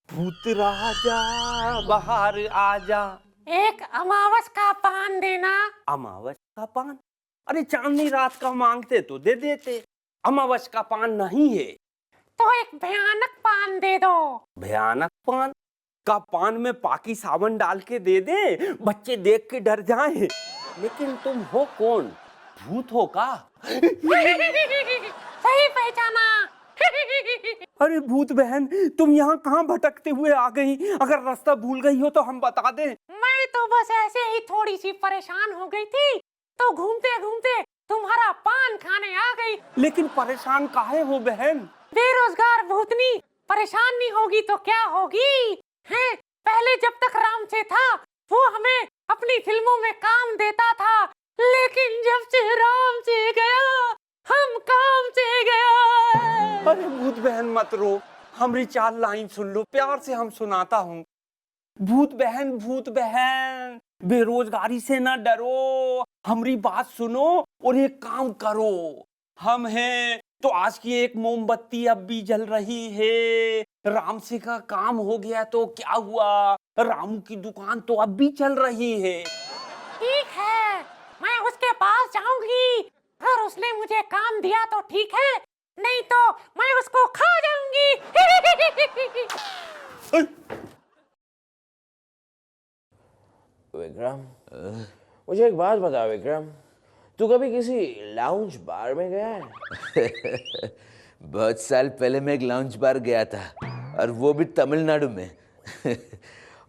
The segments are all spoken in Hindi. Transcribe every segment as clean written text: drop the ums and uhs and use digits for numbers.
भूत राजा बाहर आजा। एक अमावस का पान देना। अमावस का पान? अरे चांदनी रात का मांगते तो दे देते, अमावस का पान नहीं है। तो एक भयानक पान दे दो। भयानक पान? का पान में पाकी साबुन डाल के दे दे, बच्चे देख के डर जाएं। लेकिन तुम हो कौन? भूत हो का? सही पहचाना। अरे भूत बहन, तुम यहाँ कहाँ भटकते हुए आ गई? अगर रास्ता भूल गई हो तो हम बता दें। मैं तो बस ऐसे ही थोड़ी सी परेशान हो गई थी, तो घूमते घूमते तुम्हारा पान खाने आ गई। लेकिन परेशान काहे हो बहन? बेरोजगार भूतनी परेशान नहीं होगी तो क्या होगी? हैं? पहले जब तक राम से था, वो हमें अपनी फिल्मों में काम देता था, लेकिन जब से राम से गया, हम काम से गया। अरे भूत बहन मत रो, हमारी 4 लाइन सुन लो, प्यार से हम सुनाता हूँ। भूत बहन, बेरोजगारी से ना डरो, हमारी बात सुनो और एक काम करो। हम हैं तो आज की एक मोमबत्ती अब भी जल रही है। राम से का काम हो गया तो क्या हुआ, रामू की दुकान तो अब भी चल रही है। ठीक है, मैं उसके पास जाऊंगी। अगर उसने मुझे काम दिया तो ठीक है, नहीं तो मैं उसको खा जाऊंगी। विक्रम, मुझे एक बात बता विक्रम, तू कभी किसी लाउंज बार में गया है? बहुत साल पहले मैं एक लाउंज बार गया था, और वो भी तमिलनाडु में।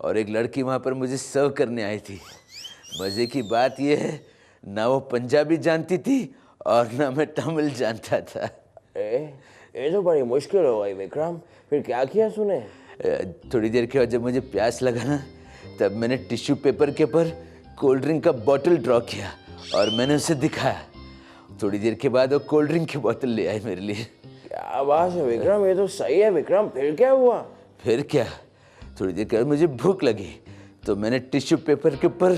और एक लड़की वहाँ पर मुझे सर्व करने आई थी। मज़े की बात यह है, ना वो पंजाबी जानती थी और ना मैं तमिल जानता था। ये तो बड़ी मुश्किल हो गई विक्रम, फिर क्या किया तूने? थोड़ी देर के बाद जब मुझे प्यास लगा ना, तब मैंने टिश्यू पेपर के ऊपर कोल्ड ड्रिंक का बॉटल ड्रॉ किया और मैंने उसे दिखाया। थोड़ी देर के बाद वो कोल्ड ड्रिंक की बोतल ले आई मेरे लिए। क्या बात है विक्रम, ये तो सही है विक्रम, फिर क्या हुआ? फिर क्या, थोड़ी देर के बाद मुझे भूख लगी तो मैंने टिश्यू पेपर के ऊपर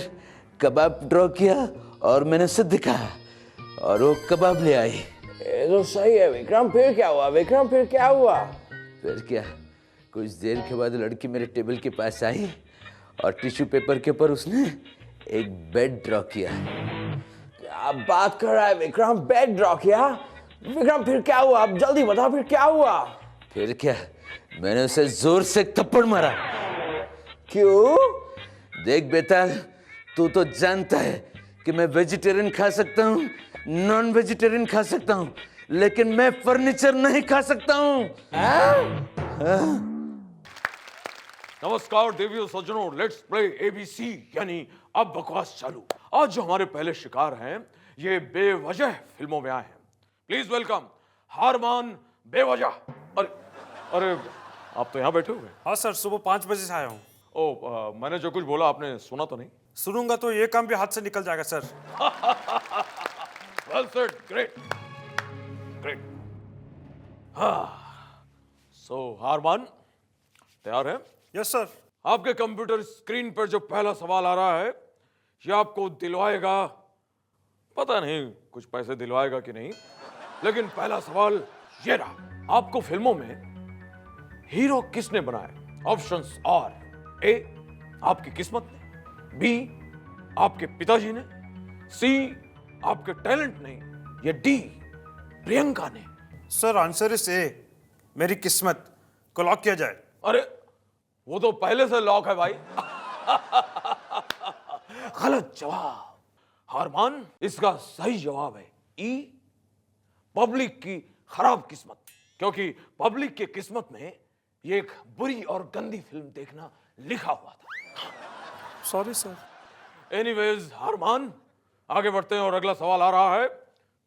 कबाब ड्रॉ किया और मैंने उसे दिखाया और वो कबाब ले आई। ये तो सही है विक्रम, फिर क्या हुआ विक्रम, फिर क्या हुआ? फिर क्या, कुछ देर के बाद लड़की मेरे टेबल के पास आई और टिश्यू पेपर के ऊपर उसने एक बेड ड्रॉ किया। क्या बात कर रहा है विक्रम, बेड ड्रॉ किया? विक्रम फिर क्या हुआ, अब जल्दी बता, फिर क्या हुआ? फिर क्या, मैंने उसे जोर से थप्पड़ मारा। क्यों? देख बेटा, तू तो जानता है कि मैं वेजिटेरियन खा सकता हूँ, नॉन वेजिटेरियन खा सकता हूँ, लेकिन मैं फर्नीचर नहीं खा सकता हूँ। नमस्कार देवियों सज्जनों, लेट्स प्ले ABC, यानी अब बकवास चालू। आज जो हमारे पहले शिकार हैं, ये बेवजह फिल्मों में आए हैं। प्लीज वेलकम हारमान बेवजह। अरे आप तो यहाँ बैठे हुए हैं? हाँ सर, सुबह 5 बजे से आया हूँ। मैंने जो कुछ बोला आपने सुना तो नहीं? सुनूंगा तो ये काम भी हाथ से निकल जाएगा sir. Well said, great great. हाँ, सो हारमान तैयार है? Yes sir. आपके कंप्यूटर स्क्रीन पर जो पहला सवाल आ रहा है, ये आपको दिलवाएगा, पता नहीं कुछ पैसे दिलवाएगा कि नहीं, लेकिन पहला सवाल ये रहा। आपको फिल्मों में हीरो किसने बनाया? ऑप्शंस आर: ए आपकी किस्मत ने, बी आपके पिताजी ने, सी आपके टैलेंट ने, या डी प्रियंका ने। सर आंसर इज ए, मेरी किस्मत को लॉक किया जाए। अरे वो तो पहले से लॉक है भाई। गलत जवाब हारमान, इसका सही जवाब है ई, पब्लिक की खराब किस्मत। क्योंकि पब्लिक की किस्मत में ये एक बुरी और गंदी फिल्म देखना लिखा हुआ था। Sorry sir. एनीवेज हारमान, आगे बढ़ते हैं और अगला सवाल आ रहा है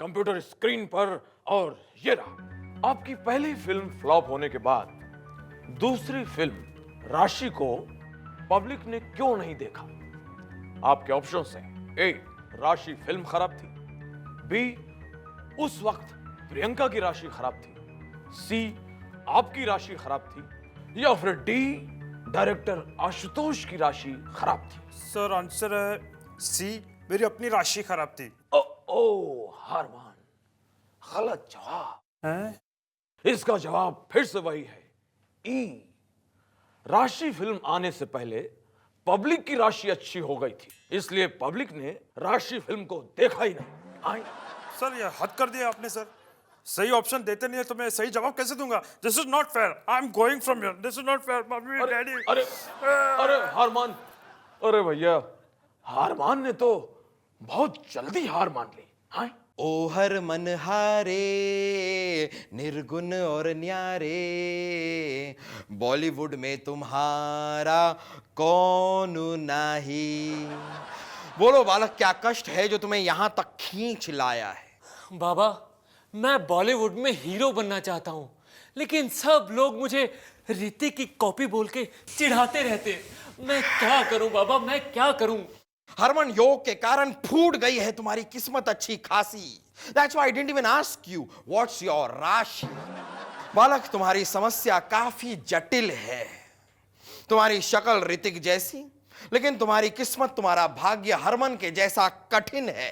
कंप्यूटर स्क्रीन पर, और ये रहा। आपकी पहली फिल्म फ्लॉप होने के बाद दूसरी फिल्म राशि को पब्लिक ने क्यों नहीं देखा? आपके ऑप्शंस हैं: ए राशि फिल्म खराब थी, बी उस वक्त प्रियंका की राशि खराब थी, सी आपकी राशि खराब थी, या फिर डी डायरेक्टर आशुतोष की राशि खराब थी। सर आंसर है सी, मेरी अपनी राशि खराब थी। ओ हारमान, गलत जवाब। हैं? इसका जवाब फिर से वही है ई, राशि फिल्म आने से पहले पब्लिक की राशि अच्छी हो गई थी, इसलिए पब्लिक ने राशि फिल्म को देखा ही नहीं। आई सर ये हद कर दिया आपने सर। सही ऑप्शन देते नहीं है तो मैं सही जवाब कैसे दूंगा? This is not fair. I am going from here. This is not fair. Mummy daddy. अरे अरे हारमान, अरे भैया हारमान ने तो बहुत जल्दी हार मान ली। हाँ ओ हर मन हारे निर्गुण और न्यारे, बॉलीवुड में तुम्हारा कौन नहीं। बोलो बालक, क्या कष्ट है जो तुम्हें यहां तक खींच लाया है? बाबा, मैं बॉलीवुड में हीरो बनना चाहता हूँ, लेकिन सब लोग मुझे ऋतिक की कॉपी बोल के चिढ़ाते रहते। मैं क्या करूं बाबा, मैं क्या करूं? हरमन, योग के कारण फूट गई है तुम्हारी किस्मत अच्छी खासी। That's why I didn't even ask you what's your राशि। बालक, तुम्हारी समस्या काफी जटिल है। तुम्हारी शक्ल ऋतिक जैसी, लेकिन तुम्हारी किस्मत, तुम्हारा भाग्य हरमन के जैसा कठिन है।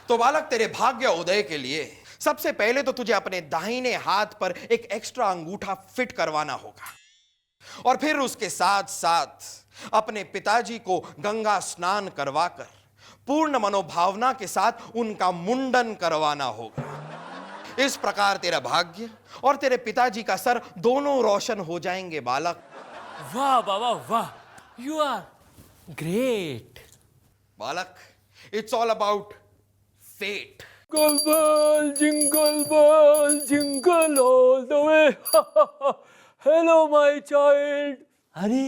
तो बालक, तेरे भाग्य उदय के लिए सबसे पहले तो तुझे अपने दाहिने हाथ पर एक एक्स्ट्रा अंगूठा फिट करवाना होगा, और फिर उसके साथ साथ अपने पिताजी को गंगा स्नान करवाकर पूर्ण मनोभावना के साथ उनका मुंडन करवाना होगा। इस प्रकार तेरा भाग्य और तेरे पिताजी का सर दोनों रोशन हो जाएंगे बालक। वाह बाबा वाह, यू आर ग्रेट। बालक, it's all about fate. Jingle bell jingle all the way. Hello my child. अरे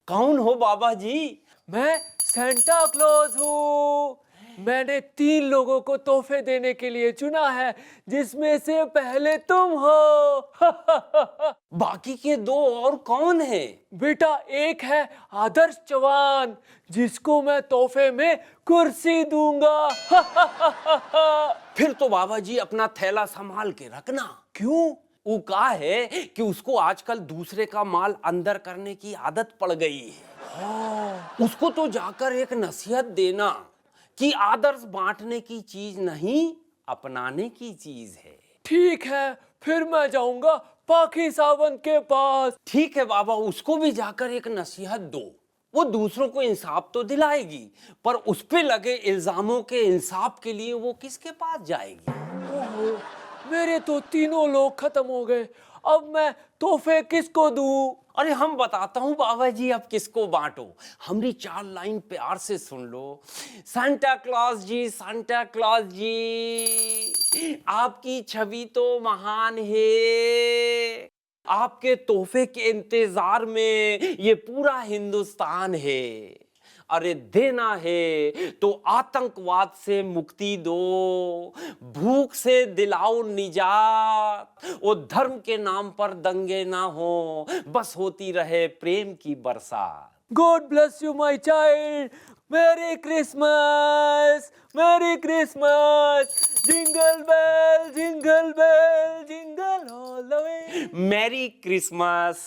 कौन हो बाबा जी? मैं सेंटा क्लॉज हूँ। मैंने 3 लोगों को तोहफे देने के लिए चुना है, जिसमें से पहले तुम हो। बाकी के 2 और कौन है? बेटा, एक है आदर्श चौहान, जिसको मैं तोहफे में कुर्सी दूंगा। फिर तो बाबा जी अपना थैला संभाल के रखना। क्यों? वो कहा है कि उसको आजकल दूसरे का माल अंदर करने की आदत पड़ गई है। उसको तो जाकर एक नसीहत देना कि आदर्श बांटने की चीज नहीं, अपनाने की चीज है। ठीक है, फिर मैं जाऊंगा पाखी सावंत के पास। ठीक है बाबा, उसको भी जाकर एक नसीहत दो। वो दूसरों को इंसाफ तो दिलाएगी, पर उस पे लगे इल्जामों के इंसाफ के लिए वो किसके पास जाएगी? ओहो, मेरे तो 3 लोग खत्म हो गए। अब मैं तोहफे किसको दूं? अरे हम बताता हूँ बाबा जी, अब किसको बांटो। हमारी 4 लाइन प्यार से सुन लो। Santa Claus ji, Santa Claus ji, आपकी छवि तो महान है। आपके तोहफे के इंतजार में ये पूरा हिंदुस्तान है। अरे देना है तो आतंकवाद से मुक्ति दो, भूख से दिलाओ निजात, वो धर्म के नाम पर दंगे ना हो, बस होती रहे प्रेम की बरसात। God bless you my child. Merry Christmas, merry Christmas. Jingle bell jingle bell jingle all the way. Merry Christmas.